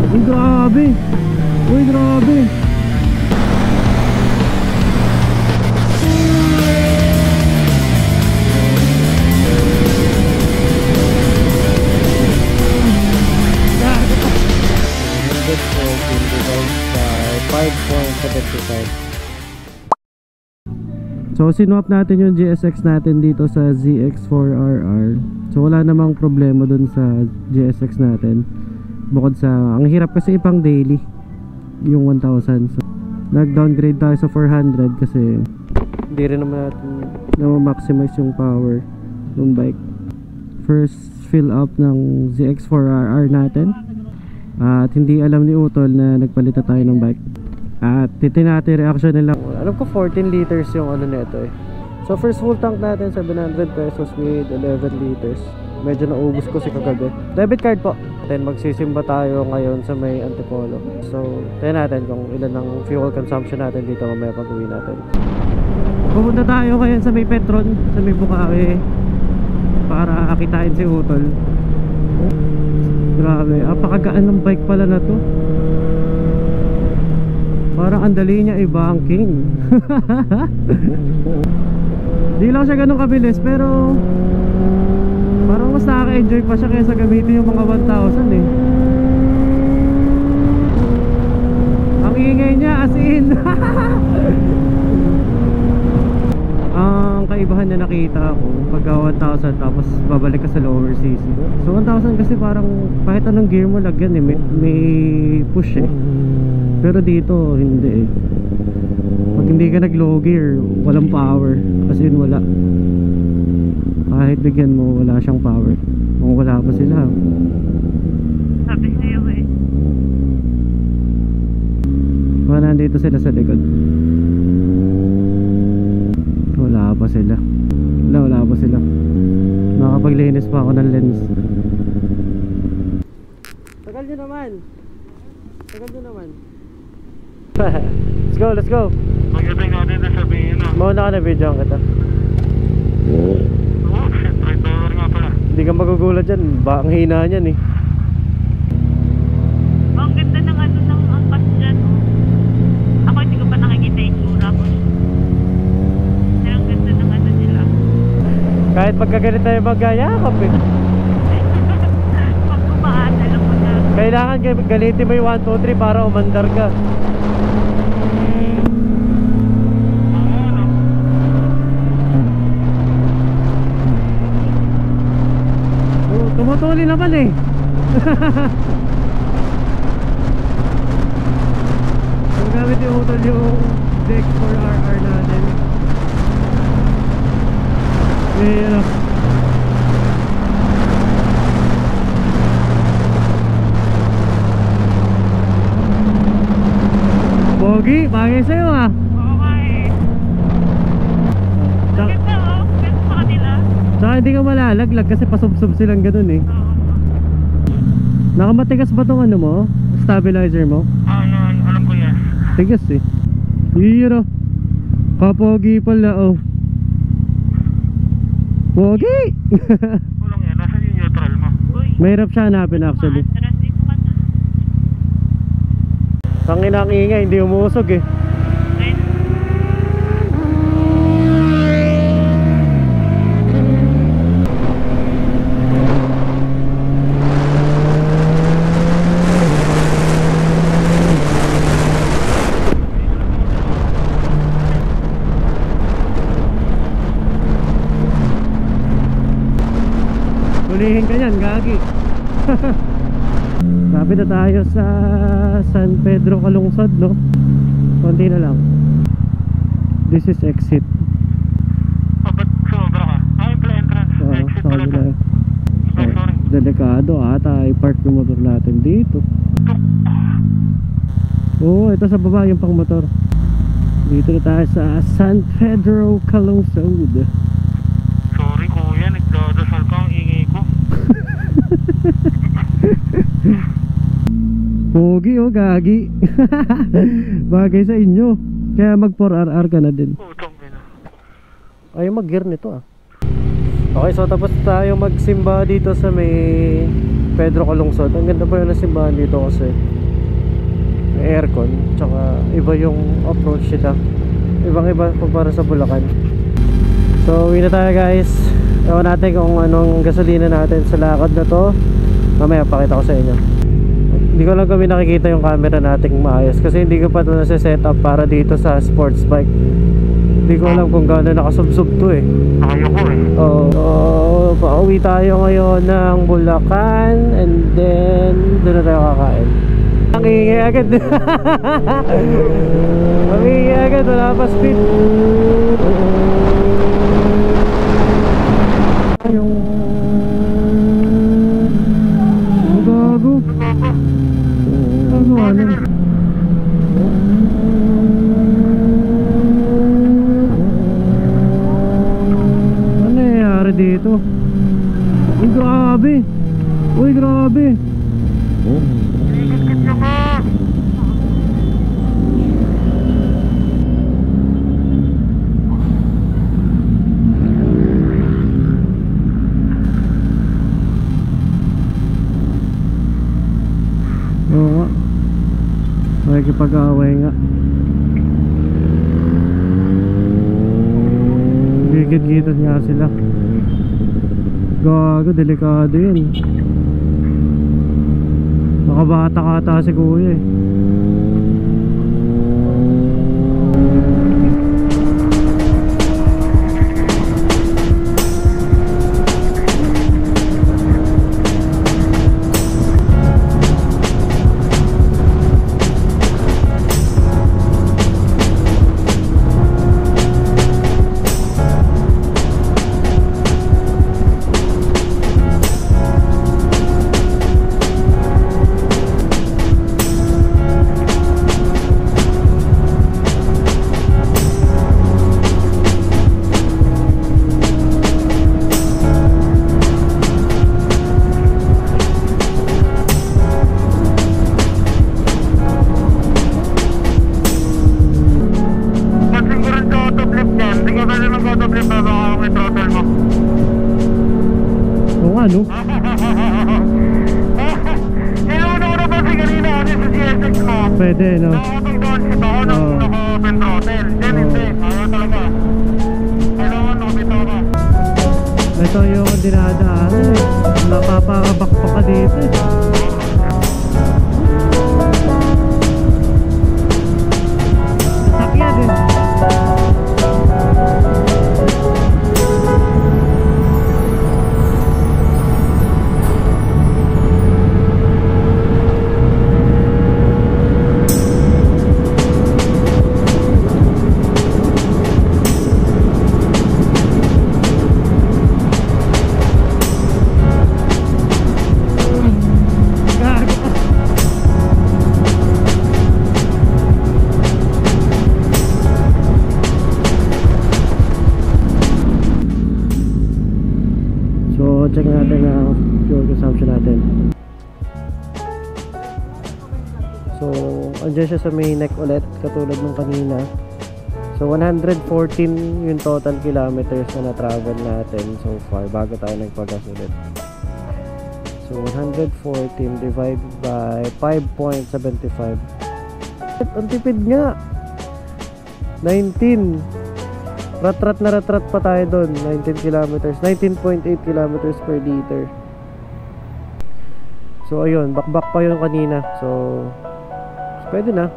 Uy, grabe. Uy, grabe. So sinwap natin yung GSX natin dito sa ZX4RR. So wala namang problema dun sa GSX natin. Bukod sa, ang hirap kasi ipang daily yung 1000. So nag-downgrade tayo sa 400 kasi hindi rin naman natin na-maximize yung power ng bike. First fill up ng ZX4RR natin. At hindi alam ni Utol na nagpalit na tayo ng bike. At titin natin reaction nila. Alam ko 14 liters yung ano nito eh. So first full tank natin 700 pesos with 11 liters. Medyo naubos ko si kagabi. Debit card po. Then magsisimba tayo ngayon sa may Antipolo. So tingnan natin kung ilan ang fuel consumption natin dito mamaya pag uwi natin. Pupunta tayo ngayon sa may Petron, sa may Bukawi, para akitain si Utol. Grabe, apakagaan ng bike pala na to. Parang ang dali niya i-banking. Di lang siya ganun kabilis, pero parang mas nakaka-enjoy pa siya kaysa gamitin yung mga 1,000 eh. Ang ingay niya as in. Ang kaibahan na nakita ko pagka 1,000 tapos babalik ka sa lower CC. So 1,000 kasi parang kahit anong gear mo lagyan eh, may push eh. Pero dito hindi eh. Pag hindi ka nag low gear, walang power. As in wala. Kahit bigyan mo, wala siyang power. Kung wala pa sila. Sabi sa'yo eh. Nandito sila sa likod. Wala pa sila. Wala pa sila. Nakapaglinis pa ako ng lens. Tagal nyo naman. Let's go. Pagdating natin na sabihin na. Mauna ka na video kita. Oh shit, right over nga pala. Hindi ka magugulat dyan. Ang hina niyan eh. Ang ganda ng ano ng angkas dyan. Ako hindi ko pa nakikita yung tsura ko. Pero ang ganda ng ano nila. Kahit pagkagalit tayo magyayakap eh. Pag kumaan, alam mo na. Kailangan galitin mo yung 1, 2, 3 para umandar ka. Tumutuli naman eh. Ang gamit yung Utol yung ZX4RR natin. Ano Pogi, bagay sa'yo ah. Oo nga eh. Ganda oh, ganda sa kanila. Saka hindi ka malalaglag kasi pasubsob silang ganun eh. Oo. Nakamatigas ba tong ano mo? Stabilizer mo? Alam ko yan. Tigas eh. Hiro. Kapogi pala oh. Pogi! Walang yan, nasa yung neutral mo? Uy. Mahirap siya hanapin actually. Maatras dito ka na. Tangina ang ingay, hindi umusog eh. Ayun. Hulihin ka yan, gagi. Lapit na tayo sa San Pedro Calungsod, no? Konti na lang. This is exit. Ba't sumobra ka? Yung pala entrance. Exit pala to. Sorry. Delikado ata i-park yung motor natin dito. Oo, ito sa baba yung pang motor. Dito na tayo sa San Pedro Calungsod. Sorry kuya, nagdadasal ka ang ingay ko. Pogi oh, gagi. Bagay sa inyo. Kaya mag 4RR ka na din. Utang ina. Ayaw mag-gear nito ah. Okay, so tapos tayo magsimba dito sa may Pedro Calungsod. Ang ganda pa yun na simbahan dito kasi aircon, tsaka iba yung approach nila, ibang iba kumpara sa Bulacan. So uwi na tayo guys. Ewan natin kung anong gasolina natin sa lakad na to, mamaya pakita ko sa inyo. Hindi ko lang kami nakikita yung camera nating maayos kasi hindi ko pa ito nasa-set up para dito sa sports bike. Hindi ko alam kung gaano nakasubsob to eh. Ayoko eh. Oo, pauwi tayo ngayon ng Bulacan and then doon na tayo kakain. Ang ingay agad. Ang ingay agad, wala pa speed. Yung gago. Ano? Ano nangyayari dito? Uy, grabe. Uy, grabe. Ikit nyo ka. Oo nga. Makikipag-away nga. Gigit-gitad nga sila. Gago, delikado yun. Nakabata ka ata si kuya eh. Ano? Nilauna ko na kasi kanina kasi sa GSX ko. Pwede, no? Nakapag-downship ako nung naka-open throttle. Then hindi, ayaw talaga. Kailangan nakabitaw ka. Ito yung dinadaanan eh. Napapakabakpak ka dito eh. Sakyan eh. So check natin ang fuel consumption natin. So andyan siya sa may neck ulit katulad nung kanina. So 114 yung total kilometers na na-travel natin so far bago tayo nagpagas ulit. So 114 divided by 5.75. Ang tipid nga. 19. Ratrat na ratrat pa tayo doon. 19 kilometers, 19.8 kilometers per liter. So ayun, bakbak pa yun kanina. So pwede na.